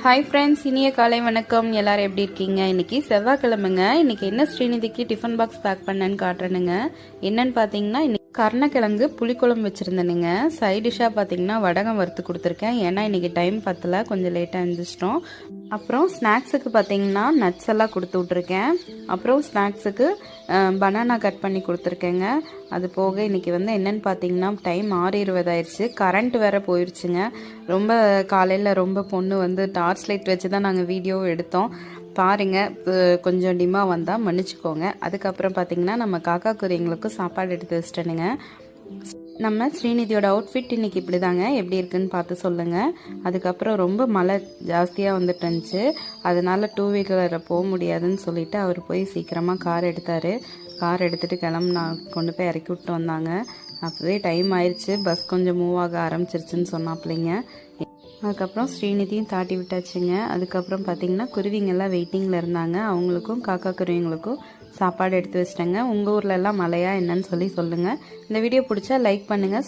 Hi friends, இனிய காலை வணக்கம். எல்லாரும் எப்படி இருக்கீங்க? இன்னைக்கு செவ்வாய்க்கிழமைங்க. இன்னைக்கு என்ன ஸ்ரீநிதிக்கு டிஃபன் பாக்ஸ் பேக் பண்ணேன்னு காட்டுறேனுங்க. என்னன்னு பார்த்தீங்கன்னா, இன்னைக்கு கருணக்கிழங்கு புளிக்குழம்பு வச்சுருந்தேனுங்க. சைட் டிஷ்ஷாக பார்த்தீங்கன்னா வடகம் வறுத்து கொடுத்துருக்கேன். ஏன்னா இன்னைக்கு டைம் பத்தல, கொஞ்சம் லேட்டாக எழுந்திரிச்சிட்டோம். அப்புறம் ஸ்நாக்ஸுக்கு பார்த்தீங்கன்னா நட்ஸ் எல்லாம் கொடுத்து விட்ருக்கேன். அப்புறம் ஸ்நாக்ஸுக்கு பனானா கட் பண்ணி கொடுத்துருக்கேங்க. அது போக இன்றைக்கி என்னென்னு பார்த்தீங்கன்னா டைம் 6:20 ஆயிடுச்சு. கரண்ட் வேறு போயிடுச்சுங்க. ரொம்ப காலையில் ரொம்ப பொண்ணு டார்ச் லைட் வச்சு தான் நாங்கள் வீடியோ எடுத்தோம். பாருங்கள், கொஞ்சம் டிம்மாக வந்தால் மன்னிச்சிக்கோங்க. அதுக்கப்புறம் பார்த்திங்கன்னா நம்ம காக்கா குருவிங்களுக்கும் சாப்பாடு எடுத்து வச்சிட்டேனுங்க. நம்ம ஸ்ரீநிதியோட அவுட்ஃபிட் இன்றைக்கி இப்படி தாங்க, எப்படி இருக்குன்னு பார்த்து சொல்லுங்கள். அதுக்கப்புறம் ரொம்ப மழை ஜாஸ்தியாக வந்துட்டு இருந்துச்சு. அதனால் 2 வீலரில் போக முடியாதுன்னு சொல்லிவிட்டு அவர் போய் சீக்கிரமாக கார் எடுத்தார். கார் எடுத்துகிட்டு கிளம்புனா கொண்டு போய் இறக்கி விட்டு வந்தாங்க. அப்போவே டைம் ஆயிடுச்சு, பஸ் கொஞ்சம் மூவ் ஆக ஆரம்பிச்சிருச்சுன்னு சொன்னாப்பிள்ளைங்க. அதுக்கப்புறம் ஸ்ரீநிதியும் தாட்டி விட்டாச்சுங்க. அதுக்கப்புறம் பார்த்திங்கன்னா குருவிங்கெல்லாம் வெயிட்டிங்கில் இருந்தாங்க. அவங்களுக்கும் காக்கா குருவிங்களுக்கும் சாப்பாடு எடுத்து வச்சிட்டேங்க. உங்கள் ஊரில் எல்லாம் மழையா என்னன்னு சொல்லுங்கள். இந்த வீடியோ பிடிச்சா லைக் பண்ணுங்கள்,